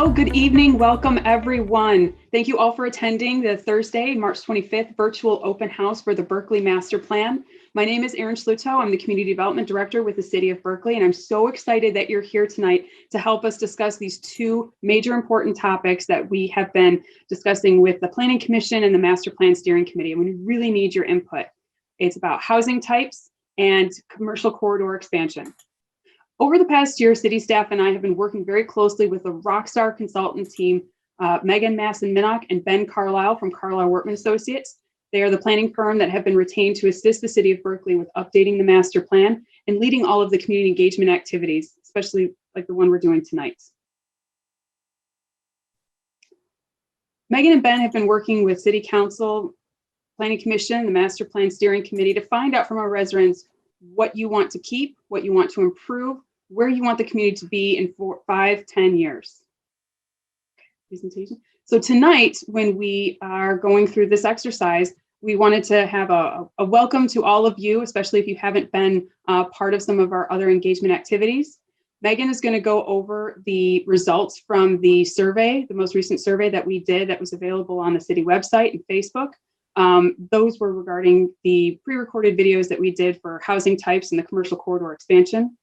Hello, good evening. Welcome, everyone. Thank you all for attending the Thursday, March 25th virtual open house for the Berkley Master Plan. My name is Erin Schluto. I'm the Community Development Director with the City of Berkeley, and I'm so excited that you're here tonight to help us discuss these two major important topics that we have been discussing with the Planning Commission and the Master Plan Steering Committee, and we really need your input. It's about housing types and commercial corridor expansion. Over the past year, city staff and I have been working very closely with the rockstar consultant team, Megan Masson-Minnock and Ben Carlisle from Carlisle Workman Associates. They are the planning firm that have been retained to assist the City of Berkeley with updating the master plan and leading all of the community engagement activities, especially like the one we're doing tonight. Megan and Ben have been working with City Council, Planning Commission, the Master Plan Steering Committee to find out from our residents what you want to keep, what you want to improve, where you want the community to be in 5-10 years. Presentation. So tonight, when we are going through this exercise, we wanted to have a welcome to all of you, especially if you haven't been part of some of our other engagement activities. Megan is going to go over the results from the survey, the most recent survey that we did that was available on the city website and Facebook. Those were regarding the pre-recorded videos that we did for housing types and the commercial corridor expansion.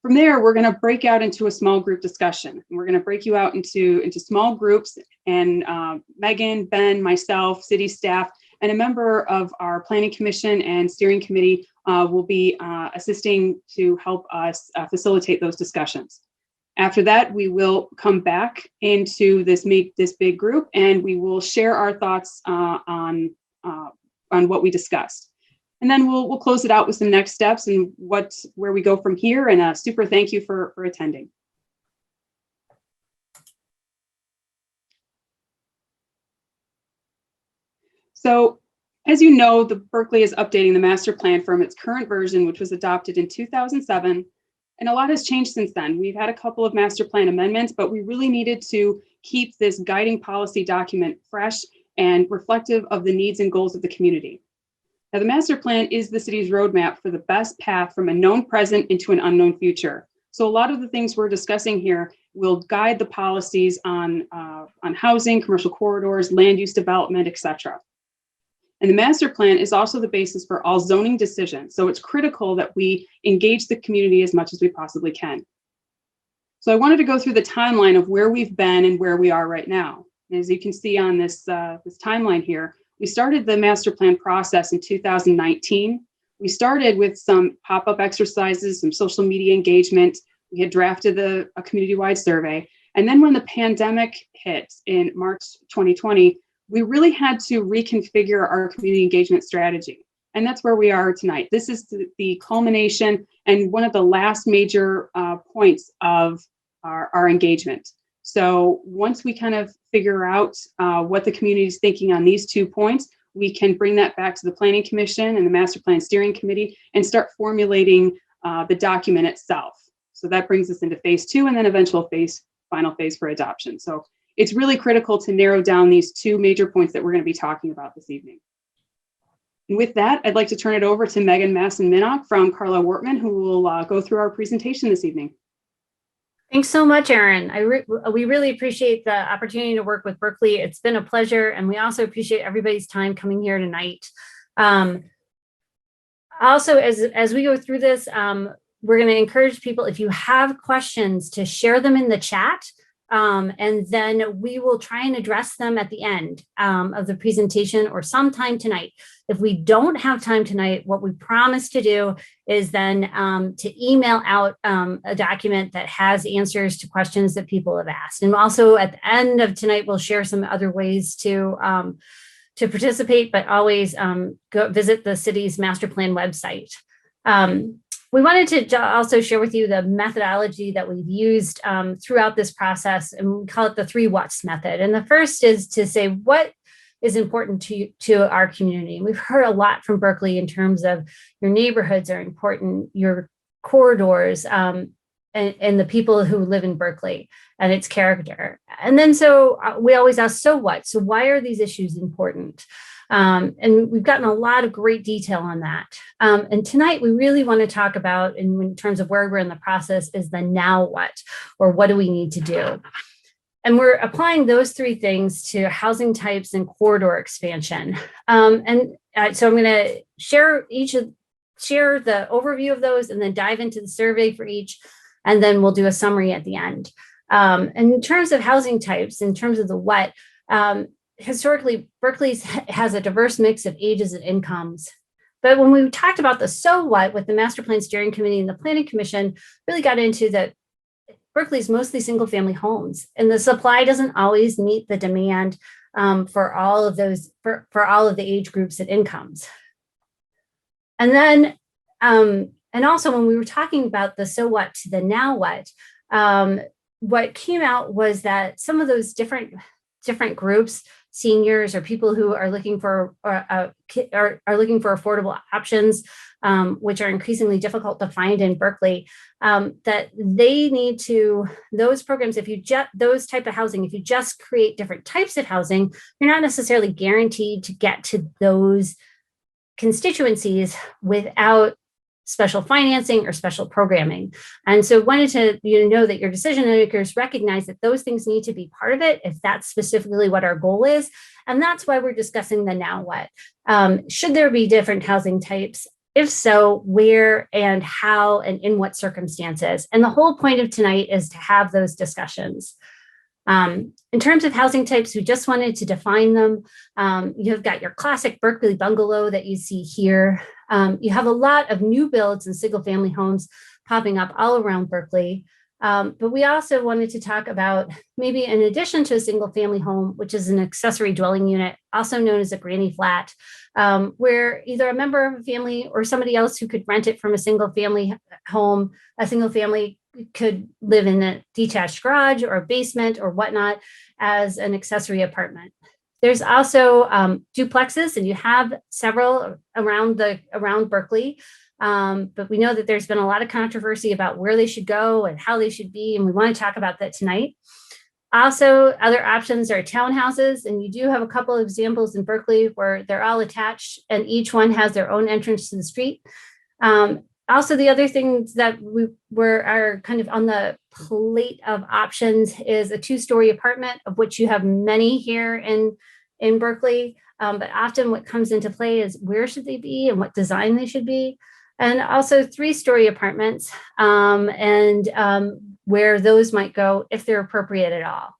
From there, we're going to break out into a small group discussion. And we're going to break you out into small groups, and Megan, Ben, myself, city staff, and a member of our Planning Commission and Steering Committee will be assisting to help us facilitate those discussions. After that, we will come back into this big group, and we will share our thoughts on what we discussed. And then we'll close it out with some next steps and where we go from here. And a super thank you for attending. So, as you know, the Berkeley is updating the master plan from its current version, which was adopted in 2007. And a lot has changed since then. We've had a couple of master plan amendments, but we really needed to keep this guiding policy document fresh and reflective of the needs and goals of the community. Now, the master plan is the city's roadmap for the best path from a known present into an unknown future. So a lot of the things we're discussing here will guide the policies on housing, commercial corridors, land use development, etc. And the master plan is also the basis for all zoning decisions. So it's critical that we engage the community as much as we possibly can. So I wanted to go through the timeline of where we've been and where we are right now. And as you can see on this timeline here, we started the master plan process in 2019. We started with some pop-up exercises, some social media engagement. We had drafted a community-wide survey. And then when the pandemic hit in March 2020, we really had to reconfigure our community engagement strategy. And that's where we are tonight. This is the culmination and one of the last major points of our engagement. So once we kind of figure out what the community is thinking on these 2 points, we can bring that back to the Planning Commission and the Master Plan Steering Committee and start formulating the document itself. So that brings us into phase 2 and then eventual final phase for adoption. So it's really critical to narrow down these 2 major points that we're going to be talking about this evening. And with that, I'd like to turn it over to Megan Masson-Minnock from Carlisle Workman, who will go through our presentation this evening. Thanks so much, Erin. We really appreciate the opportunity to work with Berkeley. It's been a pleasure, and we also appreciate everybody's time coming here tonight. Also, as we go through this, we're going to encourage people, if you have questions, to share them in the chat, and then we will try and address them at the end of the presentation or sometime tonight. If we don't have time tonight, what we promise to do is then to email out a document that has answers to questions that people have asked. And also at the end of tonight, we'll share some other ways to participate, but always go visit the city's master plan website. We wanted to also share with you the methodology that we've used throughout this process, and we call it the 3 whats method. And the first is to say, what is important to our community? And we've heard a lot from Berkeley in terms of your neighborhoods are important, your corridors, and the people who live in Berkeley and its character. And then so we always ask, so what? So why are these issues important? And we've gotten a lot of great detail on that. And tonight we really want to talk about, in terms of where we're in the process, is the now what, or what do we need to do? And we're applying those three things to housing types and corridor expansion. So I'm going to share the overview of those and then dive into the survey for each, and then we'll do a summary at the end. And in terms of housing types, in terms of the what, historically, Berkeley has a diverse mix of ages and incomes. But when we talked about the so what with the Master Plan Steering Committee and the Planning Commission, really got into that Berkeley is mostly single family homes, and the supply doesn't always meet the demand for all of those, for all of the age groups and incomes. And then, and also when we were talking about the so what to the now what came out was that some of those different groups, seniors or people who are looking for are looking for affordable options, which are increasingly difficult to find in Berkeley, that they need to, those programs, if you just, those type of housing, if you just create different types of housing, you're not necessarily guaranteed to get to those constituencies without special financing or special programming. And so wanted to know that your decision makers recognize that those things need to be part of it if that's specifically what our goal is. And that's why we're discussing the now what. Should there be different housing types? If so, where and how and in what circumstances? And the whole point of tonight is to have those discussions. In terms of housing types, we just wanted to define them. You've got your classic Berkeley bungalow that you see here. You have a lot of new builds and single family homes popping up all around Berkeley. But we also wanted to talk about maybe in addition to a single family home, which is an accessory dwelling unit, also known as a granny flat, where either a member of a family or somebody else who could rent it from a single family home, a single family could live in a detached garage or a basement or whatnot as an accessory apartment. There's also duplexes, and you have several around Berkeley. But we know that there's been a lot of controversy about where they should go and how they should be, and we want to talk about that tonight. Also, other options are townhouses, and you do have a couple of examples in Berkeley where they're all attached and each one has their own entrance to the street. Also, the other things that are kind of on the plate of options is a two-story apartment, of which you have many here in Berkeley. But often what comes into play is where should they be and what design they should be. And also three-story apartments where those might go if they're appropriate at all.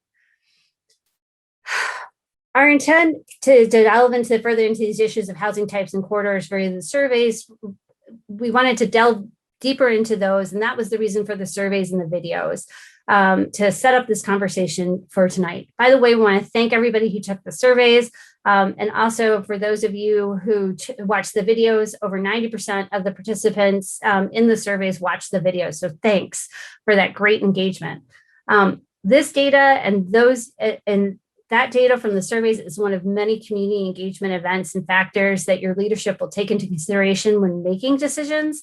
Our intent to delve further into these issues of housing types and corridors via the surveys, we wanted to delve deeper into those, and that was the reason for the surveys and the videos, to set up this conversation for tonight. By the way, we want to thank everybody who took the surveys, and also for those of you who watched the videos. Over 90% of the participants in the surveys watched the videos, so thanks for that great engagement. This data and that data from the surveys is one of many community engagement events and factors that your leadership will take into consideration when making decisions,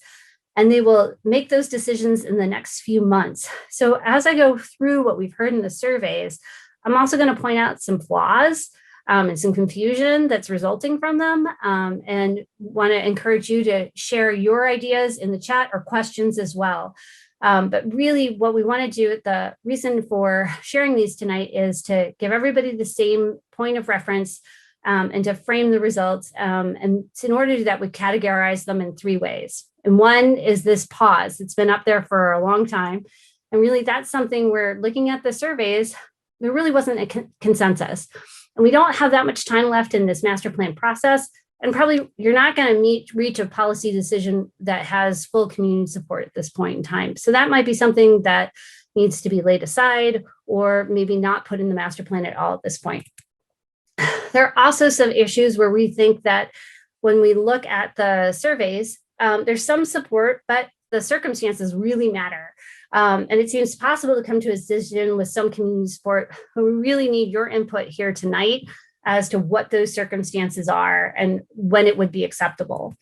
and they will make those decisions in the next few months. So as I go through what we've heard in the surveys, I'm also going to point out some flaws and some confusion that's resulting from them, and want to encourage you to share your ideas in the chat or questions as well. But really what we want to do, the reason for sharing these tonight is to give everybody the same point of reference and to frame the results. And in order to do that, we categorize them in three ways. And one is this pause. It's been up there for a long time. And really that's something we're looking at the surveys. There really wasn't a consensus. And we don't have that much time left in this master plan process. And probably you're not going to reach a policy decision that has full community support at this point in time. So that might be something that needs to be laid aside or maybe not put in the master plan at all at this point. There are also some issues where we think that when we look at the surveys, there's some support, but the circumstances really matter. And it seems possible to come to a decision with some community support, but we really need your input here tonight as to what those circumstances are and when it would be acceptable.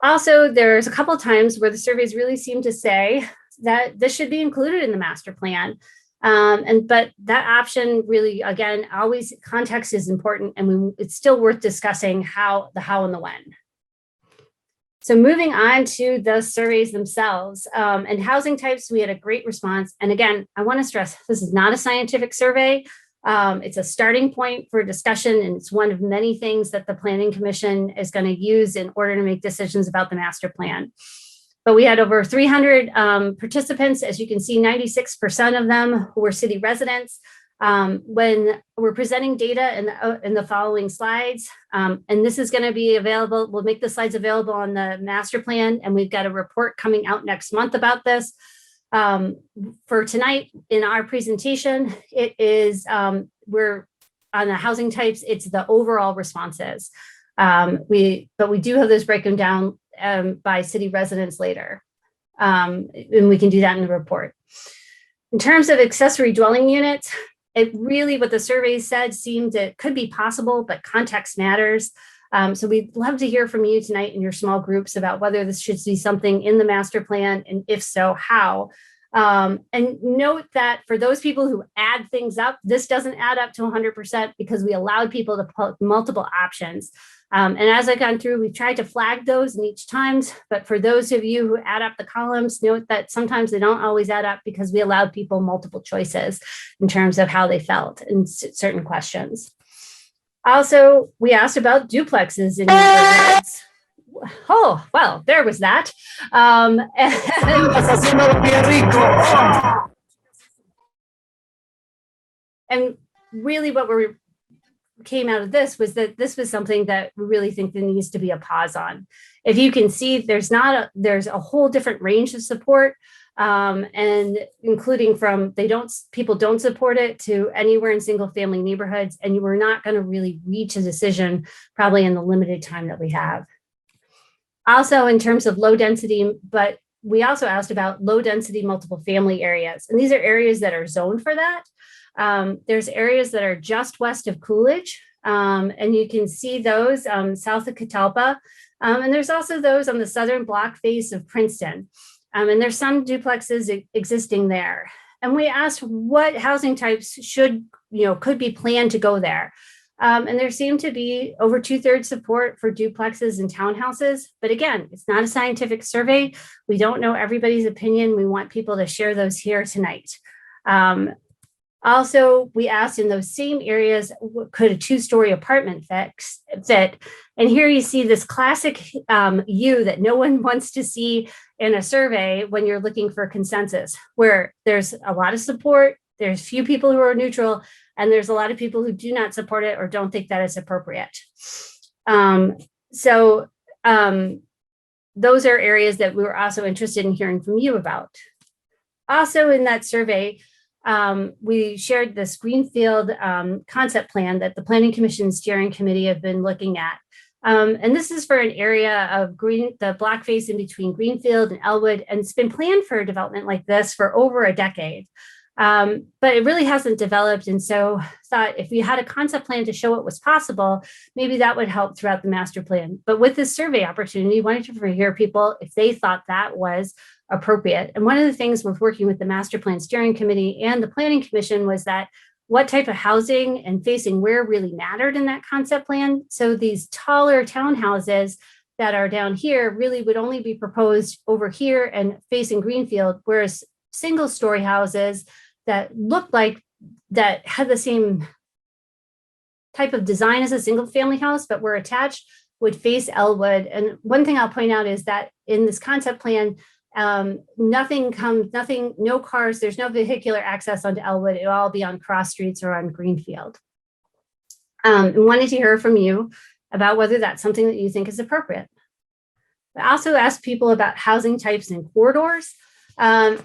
Also, there's a couple of times where the surveys really seem to say that this should be included in the master plan. But that option really, again, always context is important, and it's still worth discussing the how and the when. So moving on to the surveys themselves, and housing types, we had a great response. And again, I want to stress, this is not a scientific survey. It's a starting point for discussion, and it's one of many things that the Planning Commission is going to use in order to make decisions about the master plan. But we had over 300 participants. As you can see, 96% of them were city residents. When we're presenting data in the following slides, and this is going to be available, we'll make the slides available on the master plan, and we've got a report coming out next month about this. For tonight in our presentation, it is, we're on the housing types, it's the overall responses. But we do have those broken down by city residents later. And we can do that in the report. In terms of accessory dwelling units, it really, what the survey said seemed it could be possible, but context matters. So we'd love to hear from you tonight in your small groups about whether this should be something in the master plan, and if so, how. And note that for those people who add things up, this doesn't add up to 100% because we allowed people to put multiple options. And as I've gone through, we've tried to flag those in each times, but for those of you who add up the columns, note that sometimes they don't always add up because we allowed people multiple choices in terms of how they felt in certain questions. Also, we asked about duplexes in neighborhoods. Oh, well, there was that. And really what came out of this was that this was something that we really think there needs to be a pause on. If you can see, there's a whole different range of support, and including from people don't support it to anywhere in single family neighborhoods, and you are not going to really reach a decision probably in the limited time that we have. Also, in terms of low density, but we also asked about low density multiple family areas, and these are areas that are zoned for that. There's areas that are just west of Coolidge, and you can see those south of Catalpa. And there's also those on the southern block face of Princeton. And there's some duplexes existing there. And we asked what housing types could be planned to go there. And there seemed to be over 2/3 support for duplexes and townhouses. But again, it's not a scientific survey. We don't know everybody's opinion. We want people to share those here tonight. Also, we asked in those same areas, could a 2-story apartment fit? And here you see this classic U that no one wants to see in a survey when you're looking for consensus, where there's a lot of support, there's few people who are neutral, and there's a lot of people who do not support it or don't think that it's appropriate. Those are areas that we were also interested in hearing from you about. Also in that survey, we shared this Greenfield concept plan that the Planning Commission Steering Committee have been looking at. And this is for an area of the block face in between Greenfield and Elwood, and it's been planned for a development like this for over a decade. But it really hasn't developed. And so thought if we had a concept plan to show what was possible, maybe that would help throughout the master plan. But with this survey opportunity, wanted to hear people if they thought that was appropriate. And one of the things with working with the Master Plan Steering Committee and the Planning Commission was that what type of housing and facing where really mattered in that concept plan. So these taller townhouses that are down here really would only be proposed over here and facing Greenfield, whereas single-story houses that looked like that had the same type of design as a single-family house, but were attached, would face Elwood. And one thing I'll point out is that in this concept plan, no cars, there's no vehicular access onto Elwood. It'll all be on cross streets or on Greenfield. And wanted to hear from you about whether that's something that you think is appropriate. I also asked people about housing types and corridors. And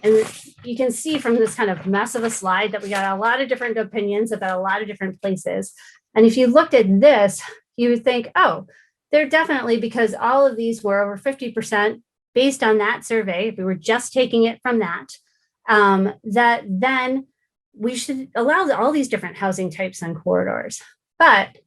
you can see from this kind of mess of a slide that we got a lot of different opinions about a lot of different places. And if you looked at this, you would think, oh, they're definitely, because all of these were over 50%, based on that survey, if we were just taking it from that, that then we should allow all these different housing types on corridors. But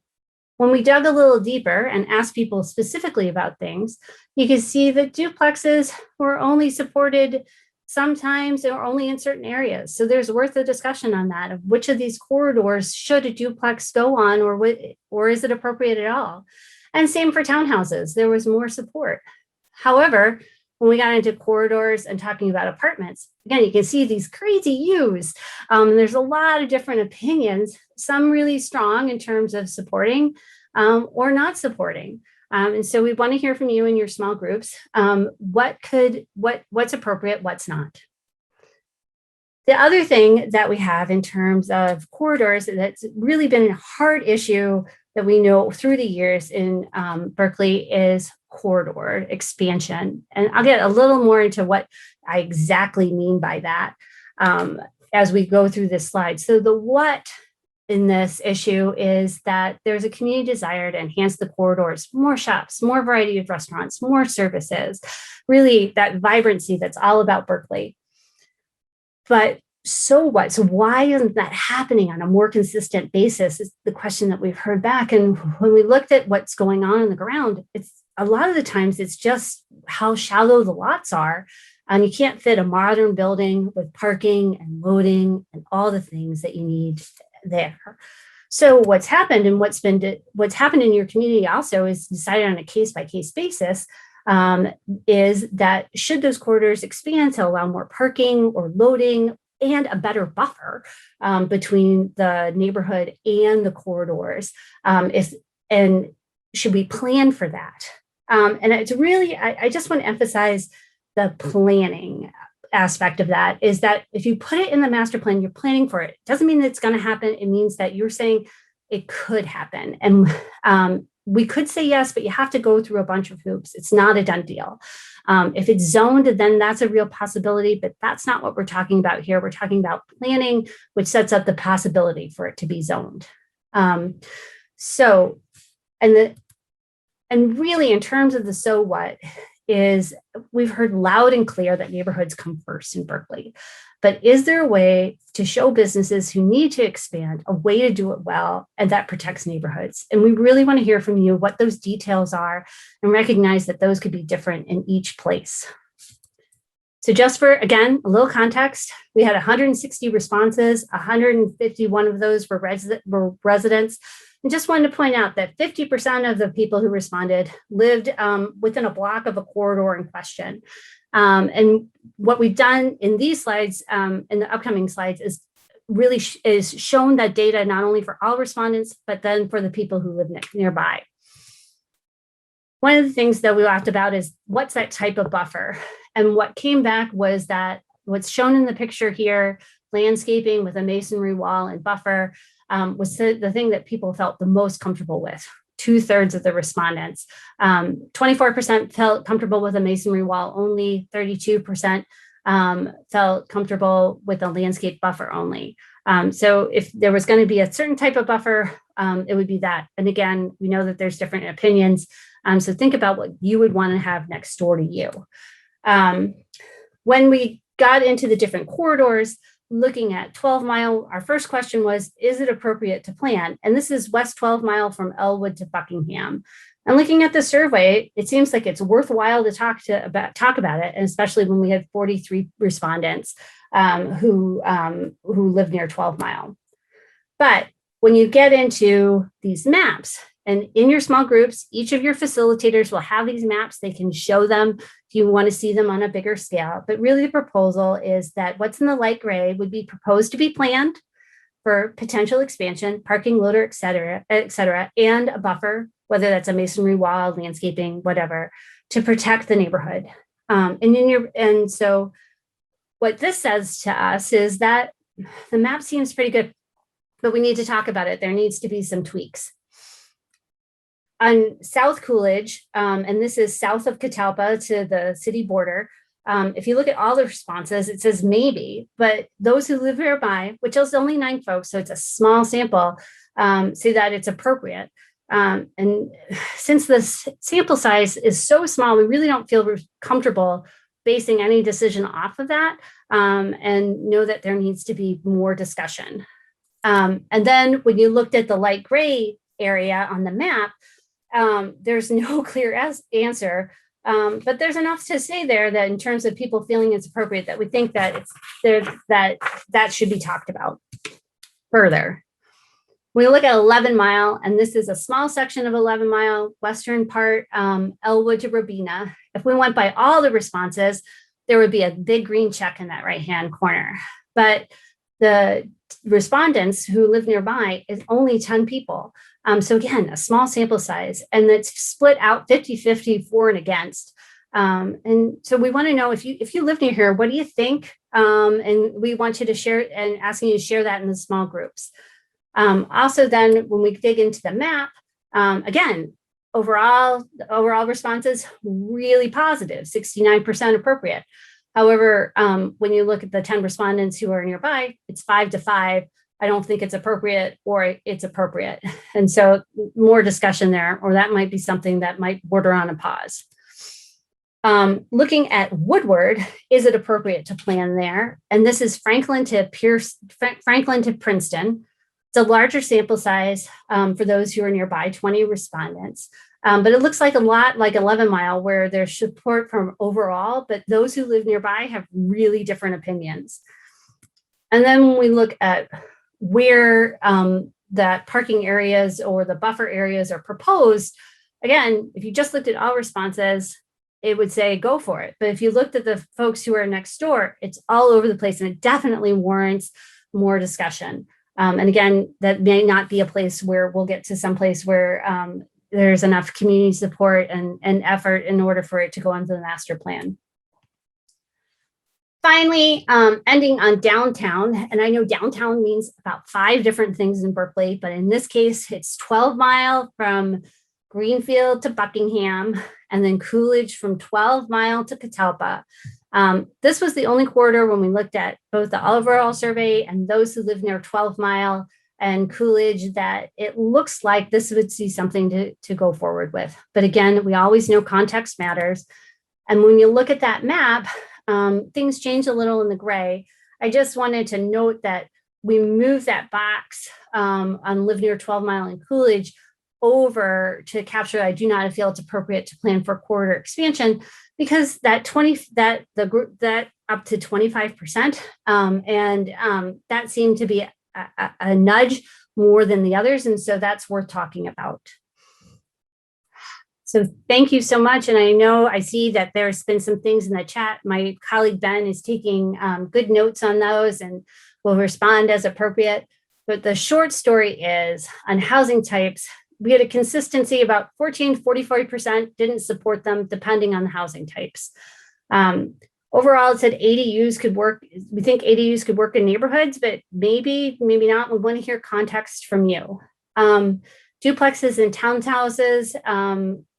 when we dug a little deeper and asked people specifically about things, you can see that duplexes were only supported sometimes or only in certain areas. So there's worth a discussion on that of which of these corridors should a duplex go on, or is it appropriate at all? And same for townhouses, there was more support. However, when we got into corridors and talking about apartments, again, you can see these crazy U's. There's a lot of different opinions, some really strong in terms of supporting or not supporting. And so we want to hear from you in your small groups. What's appropriate, what's not. The other thing that we have in terms of corridors that's really been a hard issue that we know through the years in Berkeley is corridor expansion. And I'll get a little more into what I exactly mean by that as we go through this slide. So the what in this issue is that there's a community desire to enhance the corridors, more shops, more variety of restaurants, more services, really that vibrancy that's all about Berkeley. But so what? So why isn't that happening on a more consistent basis is the question that we've heard back. And when we looked at what's going on the ground, it's a lot of the times it's just how shallow the lots are. And you can't fit a modern building with parking and loading and all the things that you need there. So what's happened and what's happened in your community also is decided on a case-by-case basis is that should those corridors expand to allow more parking or loading and a better buffer between the neighborhood and the corridors, and should we plan for that? And it's really, I just want to emphasize the planning aspect of that is that if you put it in the master plan, you're planning for it. It doesn't mean that it's going to happen. It means that you're saying it could happen. And we could say yes, but you have to go through a bunch of hoops. It's not a done deal. If it's zoned, then that's a real possibility, but that's not what we're talking about here. We're talking about planning, which sets up the possibility for it to be zoned. And really in terms of the so what is we've heard loud and clear that neighborhoods come first in Berkeley. But is there a way to show businesses who need to expand a way to do it well and that protects neighborhoods? And we really want to hear from you what those details are and recognize that those could be different in each place. So just for, again, a little context, we had 160 responses, 151 of those were residents. And just wanted to point out that 50% of the people who responded lived within a block of a corridor in question. And what we've done in these slides, in the upcoming slides, is really is shown that data not only for all respondents, but then for the people who live nearby. One of the things that we laughed about is what's that type of buffer? And what came back was that what's shown in the picture here, landscaping with a masonry wall and buffer, was the thing that people felt the most comfortable with. 2/3 of the respondents. 24% felt comfortable with a masonry wall only, 32% felt comfortable with a landscape buffer only. So if there was going to be a certain type of buffer, it would be that. And again, we know that there's different opinions. So think about what you would want to have next door to you. When we got into the different corridors, looking at 12 Mile, our first question was, is it appropriate to plan? And this is West 12 Mile from Elwood to Buckingham. And looking at the survey, it seems like it's worthwhile to talk about it, and especially when we had 43 respondents who live near 12 Mile. But when you get into these maps, and in your small groups, each of your facilitators will have these maps. They can show them if you want to see them on a bigger scale. But really the proposal is that what's in the light gray would be proposed to be planned for potential expansion, parking, loader, et cetera, and a buffer, whether that's a masonry wall, landscaping, whatever, to protect the neighborhood. And so what this says to us is that the map seems pretty good, but we need to talk about it. There needs to be some tweaks. On South Coolidge, and this is south of Catalpa to the city border, if you look at all the responses, it says maybe, but those who live nearby, which is only 9 folks, so it's a small sample, say that it's appropriate. And since the sample size is so small, we really don't feel comfortable basing any decision off of that, and know that there needs to be more discussion. And then when you looked at the light gray area on the map, there's no clear answer, but there's enough to say there that in terms of people feeling it's appropriate, that we think that it's there, that should be talked about further. We look at 11 Mile, and this is a small section of 11 Mile, western part, Elwood to Robina. If we went by all the responses, there would be a big green check in that right-hand corner. But the respondents who live nearby is only 10 people. So again, a small sample size, and it's split out 50-50 for and against. And so we want to know if you live near here, what do you think? And we want you to share and asking you to share that in the small groups. Also, then when we dig into the map, again, the overall responses really positive, 69% appropriate. However, when you look at the 10 respondents who are nearby, it's 5-5. I don't think it's appropriate, or it's appropriate. And so more discussion there, or that might be something that might border on a pause. Looking at Woodward, is it appropriate to plan there? And this is Franklin to Princeton. It's a larger sample size for those who are nearby, 20 respondents. But it looks like a lot like 11 Mile, where there's support from overall, but those who live nearby have really different opinions. And then when we look at where that parking areas or the buffer areas are proposed, again, if you just looked at all responses, it would say go for it. But if you looked at the folks who are next door, it's all over the place, and it definitely warrants more discussion. And again, that may not be a place where we'll get to some place where there's enough community support and effort in order for it to go into the master plan. Finally, ending on downtown. And I know downtown means about 5 different things in Berkeley, but in this case, it's 12 Mile from Greenfield to Buckingham, and then Coolidge from 12 Mile to Catalpa. This was the only corridor when we looked at both the overall survey and those who live near 12 Mile and Coolidge that it looks like this would see something to go forward with. But again, we always know context matters. And when you look at that map, things change a little in the gray. I just wanted to note that we moved that box on live near 12 Mile and Coolidge over to capture I do not feel it's appropriate to plan for corridor expansion, because that up to 25%, and that seemed to be a nudge more than the others, and so that's worth talking about. So thank you so much, and I see that there's been some things in the chat. My colleague Ben is taking good notes on those and will respond as appropriate. But the short story is on housing types, we had a consistency about 44% didn't support them depending on the housing types. Overall, it said ADUs could work. We think ADUs could work in neighborhoods, but maybe not. We want to hear context from you. Duplexes and townhouses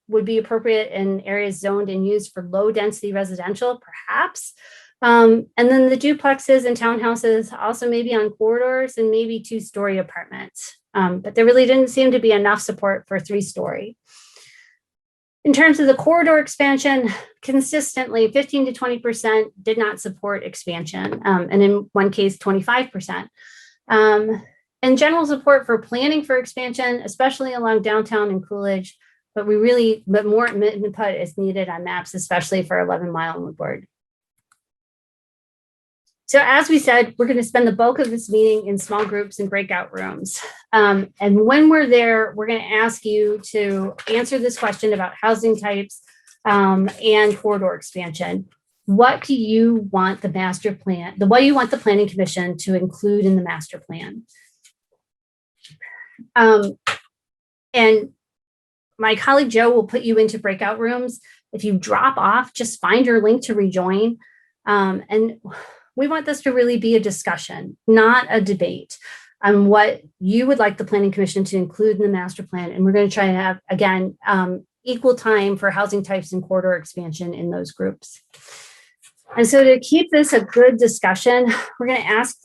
would be appropriate in areas zoned and used for low density residential, perhaps. And then the duplexes and townhouses also maybe on corridors and maybe 2-story apartments. But there really didn't seem to be enough support for 3-story. In terms of the corridor expansion, consistently 15 to 20% did not support expansion, and in one case, 25%. And general support for planning for expansion, especially along downtown and Coolidge, but more input is needed on maps, especially for 11 Mile and Woodward. So as we said, we're going to spend the bulk of this meeting in small groups and breakout rooms. And when we're there, we're going to ask you to answer this question about housing types and corridor expansion. What do you want the master plan, what do you want the Planning Commission to include in the master plan? And my colleague Joe will put you into breakout rooms. If you drop off, just find your link to rejoin. And we want this to really be a discussion, not a debate, on what you would like the Planning Commission to include in the master plan. And we're going to try to have, again, equal time for housing types and corridor expansion in those groups. And so to keep this a good discussion, we're going to ask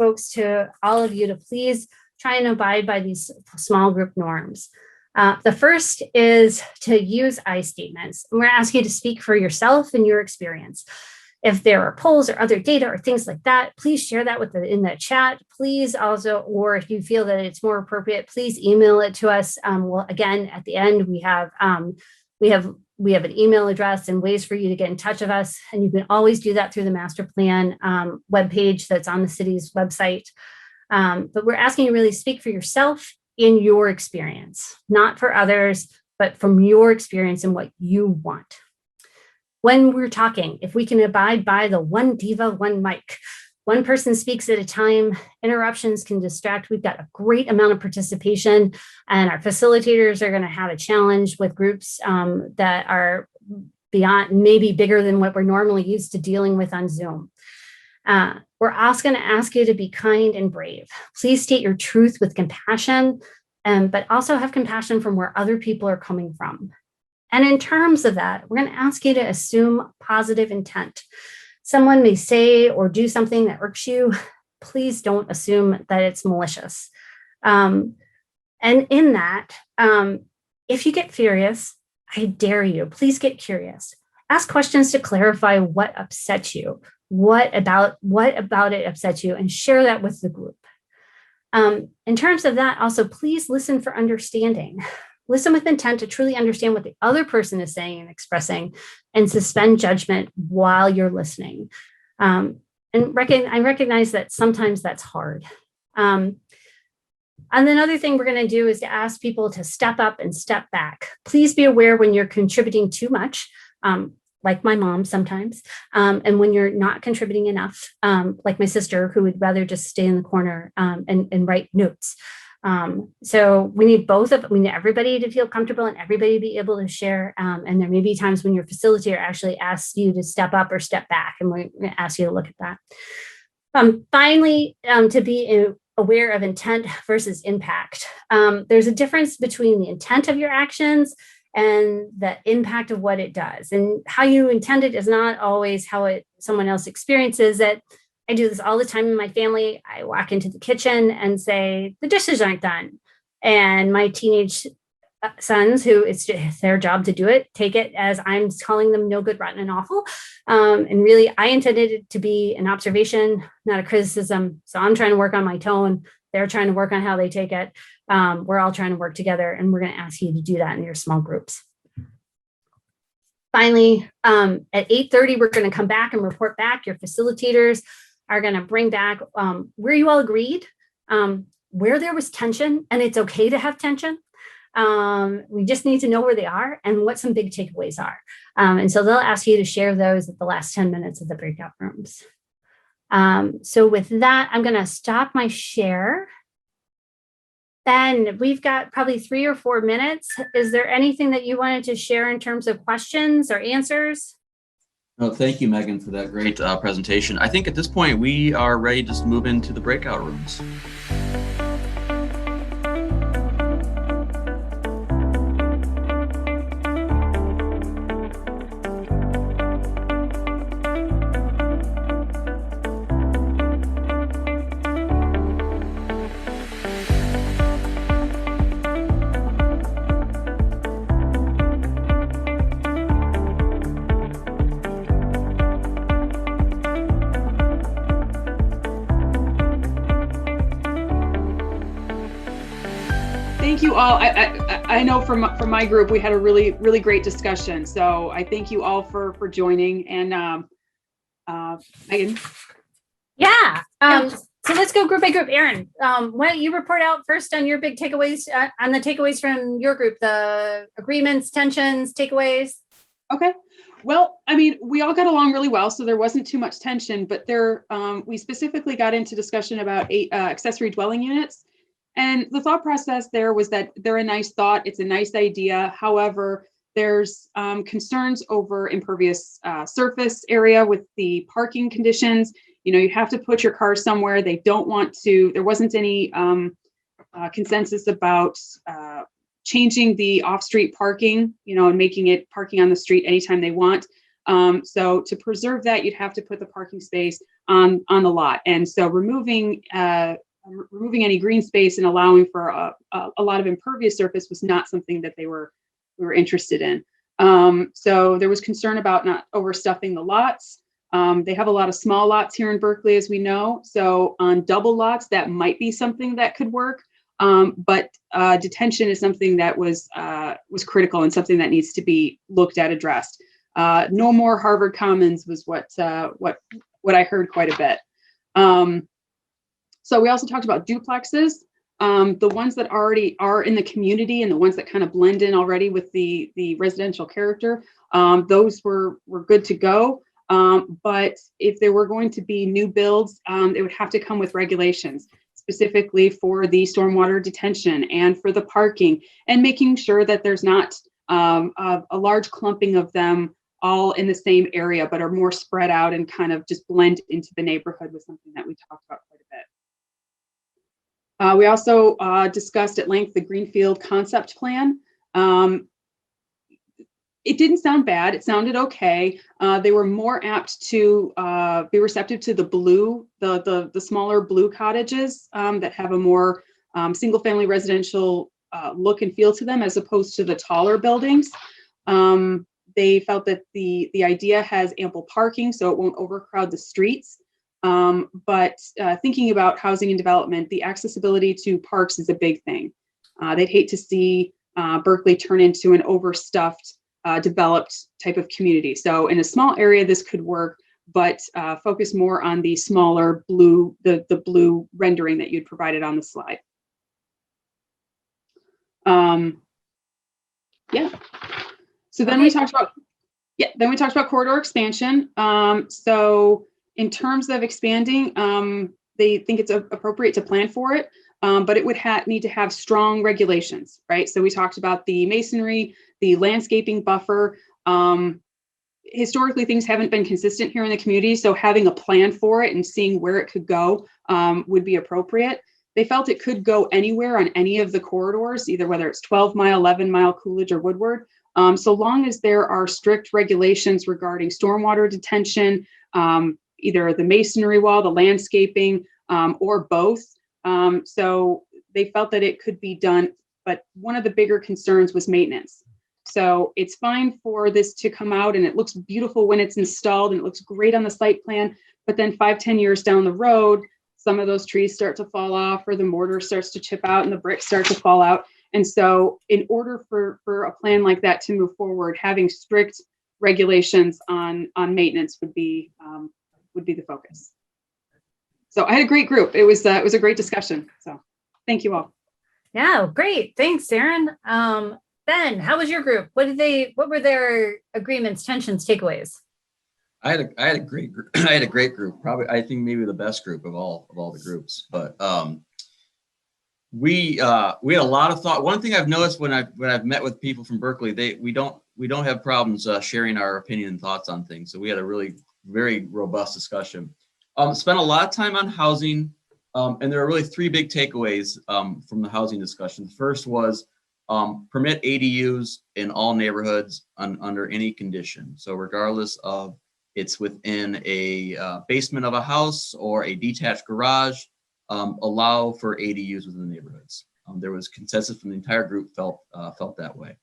all of you to please try and abide by these small group norms. The first is to use I statements. And we're going to ask you to speak for yourself and your experience. If there are polls or other data or things like that, please share that in the chat. Please also, or if you feel that it's more appropriate, please email it to us. Well, again, at the end, we have an email address and ways for you to get in touch with us. And you can always do that through the master plan webpage that's on the city's website. But we're asking you to really speak for yourself in your experience, not for others, but from your experience and what you want. When we're talking, if we can abide by the one diva, one mic, one person speaks at a time, interruptions can distract. We've got a great amount of participation, and our facilitators are going to have a challenge with groups that are beyond, maybe bigger than what we're normally used to dealing with on Zoom. We're also going to ask you to be kind and brave. Please state your truth with compassion, but also have compassion from where other people are coming from. And in terms of that, we're going to ask you to assume positive intent. Someone may say or do something that irks you. Please don't assume that it's malicious. And in that, if you get furious, I dare you, please get curious. Ask questions to clarify what upsets you, what about it upsets you, and share that with the group. In terms of that, also, please listen for understanding. Listen with intent to truly understand what the other person is saying and expressing, and suspend judgment while you're listening. I recognize that sometimes that's hard. And another thing we're going to do is to ask people to step up and step back. Please be aware when you're contributing too much, like my mom sometimes, and when you're not contributing enough, like my sister, who would rather just stay in the corner and write notes. So we need we need everybody to feel comfortable and everybody to be able to share. And there may be times when your facilitator actually asks you to step up or step back, and we're going to ask you to look at that. Finally, to be aware of intent versus impact. There's a difference between the intent of your actions and the impact of what it does. And how you intend it is not always how someone else experiences it. I do this all the time in my family. I walk into the kitchen and say, the dishes aren't done. And my teenage sons, who it's their job to do it, take it as I'm calling them no good, rotten, and awful. And really, I intended it to be an observation, not a criticism. So I'm trying to work on my tone. They're trying to work on how they take it. We're all trying to work together, and we're going to ask you to do that in your small groups. Finally, at 8:30, we're going to come back and report back. Your facilitators are going to bring back where you all agreed, where there was tension, and it's okay to have tension. We just need to know where they are and what some big takeaways are. And so they'll ask you to share those at the last 10 minutes of the breakout rooms. So with that, I'm going to stop my share. Ben, we've got probably 3 or 4 minutes. Is there anything that you wanted to share in terms of questions or answers? No, thank you, Megan, for that great presentation. I think at this point, we are ready to move into the breakout rooms. Thank you all. I know from my group, we had a really great discussion. So I thank you all for joining. And Megan. Yeah. So let's go group by group. Erin, why don't you report out first on your big takeaways, on the takeaways from your group, the agreements, tensions, takeaways. Okay. Well, I mean, we all got along really well, so there wasn't too much tension, but we specifically got into discussion about accessory dwelling units. And the thought process there was that they're a nice thought. It's a nice idea. However, there's concerns over impervious surface area with the parking conditions. You know, you have to put your car somewhere. They don't want to, there wasn't any consensus about changing the off-street parking, you know, and making it parking on the street anytime they want. So to preserve that, you'd have to put the parking space on the lot. And so removing any green space and allowing for a lot of impervious surface was not something that we were interested in. So there was concern about not overstuffing the lots. They have a lot of small lots here in Berkley, as we know. So on double lots, that might be something that could work. But detention is something that was critical and something that needs to be looked at, addressed. No more Harvard Commons was what I heard quite a bit. So we also talked about duplexes. The ones that already are in the community and the ones that kind of blend in already with the residential character, those were good to go. But if there were going to be new builds, it would have to come with regulations, specifically for the stormwater detention and for the parking, and making sure that there's not a large clumping of them all in the same area, but are more spread out and kind of just blend into the neighborhood, was something that we talked about quite a bit. We also discussed at length the Greenfield concept plan. It didn't sound bad. It sounded okay. They were more apt to be receptive to the smaller blue cottages that have a more single-family residential look and feel to them, as opposed to the taller buildings. They felt that the idea has ample parking, so it won't overcrowd the streets. But thinking about housing and development, the accessibility to parks is a big thing. They'd hate to see Berkley turn into an overstuffed, developed type of community. So in a small area, this could work, but focus more on the smaller blue, the blue rendering that you'd provided on the slide. Yeah. So then we talked about corridor expansion. So in terms of expanding, they think it's appropriate to plan for it, but it would need to have strong regulations, right? So we talked about the masonry, the landscaping buffer. Historically, things haven't been consistent here in the community, so having a plan for it and seeing where it could go would be appropriate. They felt it could go anywhere on any of the corridors, either whether it's 12-mile, 11-mile, Coolidge, or Woodward, so long as there are strict regulations regarding stormwater detention, either the masonry wall, the landscaping, or both. So they felt that it could be done, but one of the bigger concerns was maintenance. So it's fine for this to come out and it looks beautiful when it's installed and it looks great on the site plan, but then 5-10 years down the road, some of those trees start to fall off, or the mortar starts to chip out and the bricks start to fall out. And so in order for a plan like that to move forward, having strict regulations on maintenance would be the focus. So I had a great group. It was a great discussion. So thank you all. Yeah, great. Thanks, Erin. Ben, how was your group? What were their agreements, tensions, takeaways? I had a great group. I had a great group. Probably, I think maybe the best group of all the groups. But we had a lot of thought. One thing I've noticed when I've met with people from Berkley, we don't have problems sharing our opinion and thoughts on things. So we had a really very robust discussion. Spent a lot of time on housing, and there are really three big takeaways from the housing discussion. The first was permit ADUs in all neighborhoods under any condition. So regardless of it's within a basement of a house or a detached garage, allow for ADUs within the neighborhoods. There was consensus from the entire group felt that way.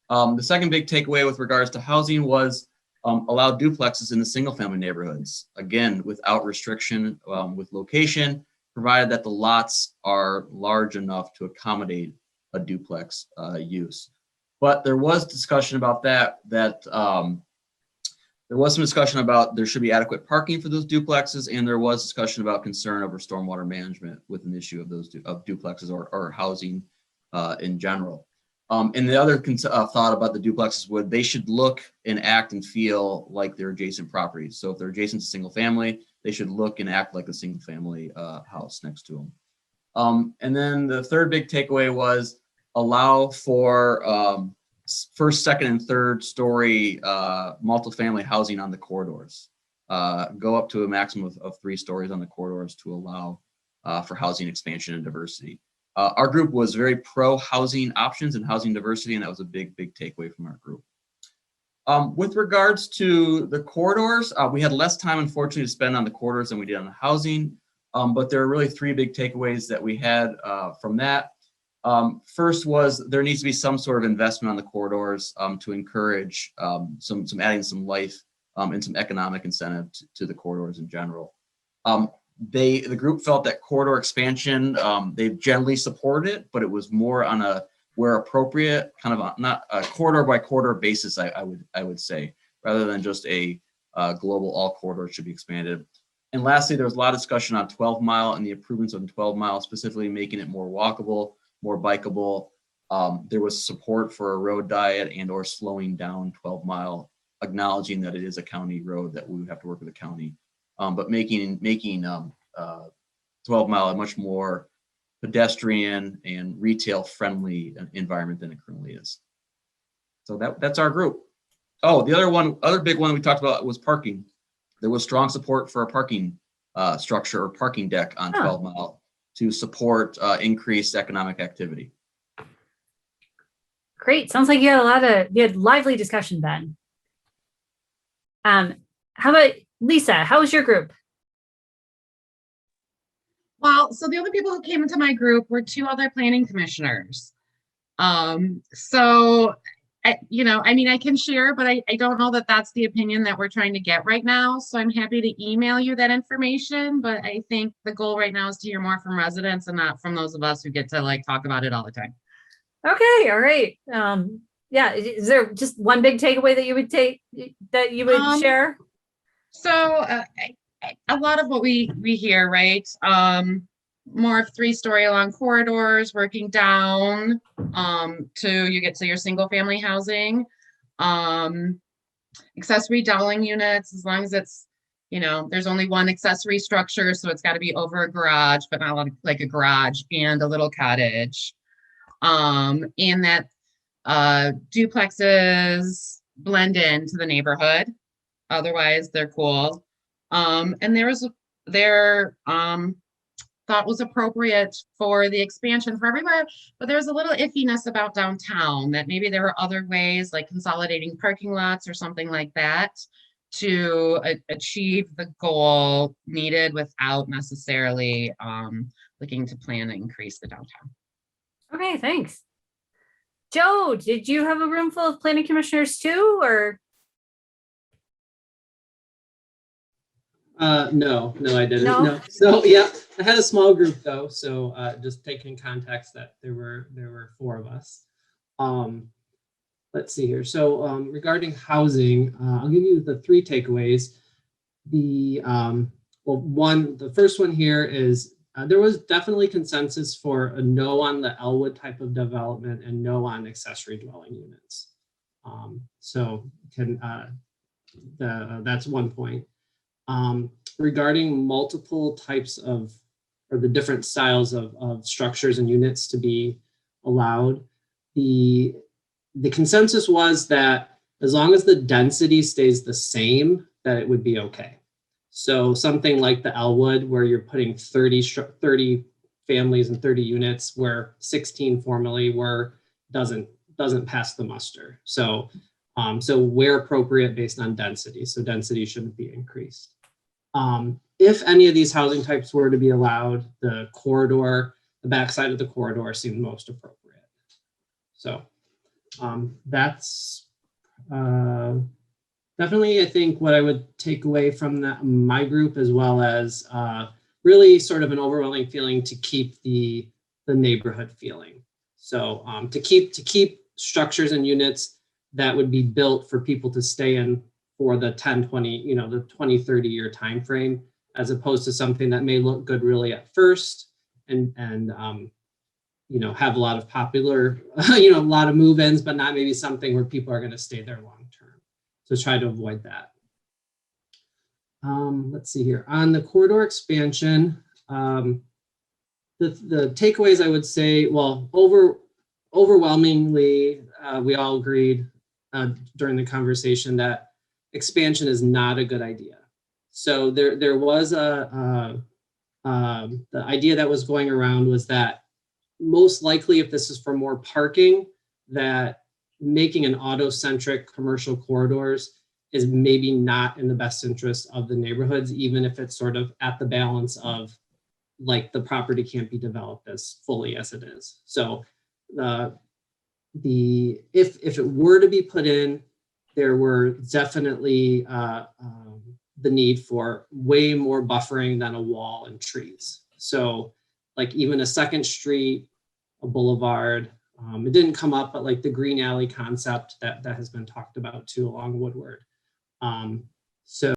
The second big takeaway with regards to housing was allow duplexes in the single family neighborhoods, again, without restriction with location, provided that the lots are large enough to accommodate a duplex use. But there was discussion about that there was some discussion about there should be adequate parking for those duplexes, and there was discussion about concern over stormwater management with an issue of those duplexes or housing in general. And the other thought about the duplexes they should look and act and feel like they're adjacent properties. So if they're adjacent to single family, they should look and act like a single family house next to them. And then the third big takeaway was allow for first, second, and third story multifamily housing on the corridors. Go up to a maximum of 3 stories on the corridors to allow for housing expansion and diversity. Our group was very pro housing options and housing diversity, and that was a big takeaway from our group. With regards to the corridors, we had less time, unfortunately, to spend on the corridors than we did on the housing, but there are really 3 big takeaways that we had from that. First was there needs to be some sort of investment on the corridors to encourage some adding some life and some economic incentive to the corridors in general. The group felt that corridor expansion, they generally supported it, but it was more on a where appropriate, kind of not a corridor by corridor basis, I would say, rather than just a global all corridors should be expanded. And lastly, there was a lot of discussion on 12 Mile and the improvements on 12 Mile, specifically making it more walkable, more bikeable. There was support for a road diet and or slowing down 12 Mile, acknowledging that it is a county road that we would have to work with the county, but making 12 Mile a much more pedestrian and retail friendly environment than it currently is. So that's our group. Oh, the other big one we talked about was parking. There was strong support for a parking structure or parking deck on 12 Mile to support increased economic activity. Great. Sounds like you had lively discussion, Ben. How about Lisa? How was your group? Well, so the only people who came into my group were two other planning commissioners. So, I can share, but I don't know that that's the opinion that we're trying to get right now. So I'm happy to email you that information, but I think the goal right now is to hear more from residents and not from those of us who get to talk about it all the time. Okay. All right. Yeah. Is there just one big takeaway that you would share? So a lot of what we hear, right? More of 3-story long corridors, working down to you get to your single family housing, accessory dwelling units, as long as it's, there's only one accessory structure, so it's got to be over a garage, but not like a garage and a little cottage. And that duplexes blend into the neighborhood. Otherwise, they're cool. And their thought was appropriate for the expansion for everywhere, but there's a little iffiness about downtown that maybe there are other ways like consolidating parking lots or something like that to achieve the goal needed without necessarily looking to plan to increase the downtown. Okay, thanks. Joe, did you have a room full of planning commissioners too, or? No, I didn't. No? So yeah, I had a small group though. So just taking context that there were 4 of us. Let's see here. So regarding housing, I'll give you the 3 takeaways. The first one here is there was definitely consensus for a no on the Elwood type of development and no on accessory dwelling units. That's one point. Regarding multiple types of, or the different styles of structures and units to be allowed, the consensus was that as long as the density stays the same, that it would be okay. So something like the Elwood, where you're putting 30 families and 30 units, where 16 formerly were, doesn't pass the muster. So where appropriate based on density. So density shouldn't be increased. If any of these housing types were to be allowed, the backside of the corridor seemed most appropriate. So that's definitely, I think, what I would take away from my group, as well as really sort of an overwhelming feeling to keep the neighborhood feeling. So to keep structures and units that would be built for people to stay in for the 10, 20, the 20, 30 year time frame, as opposed to something that may look good really at first and have a lot of popular, a lot of move-ins, but not maybe something where people are going to stay there long term. So try to avoid that. Let's see here. On the corridor expansion, the takeaways, I would say, well, overwhelmingly, we all agreed during the conversation that expansion is not a good idea. So there was the idea that was going around was that most likely, if this is for more parking, that making an auto-centric commercial corridors is maybe not in the best interest of the neighborhoods, even if it's sort of at the balance of like the property can't be developed as fully as it is. So if it were to be put in, there were definitely the need for way more buffering than a wall and trees. So like even a second street, a boulevard, it didn't come up, but like the green alley concept that has been talked about too along Woodward. So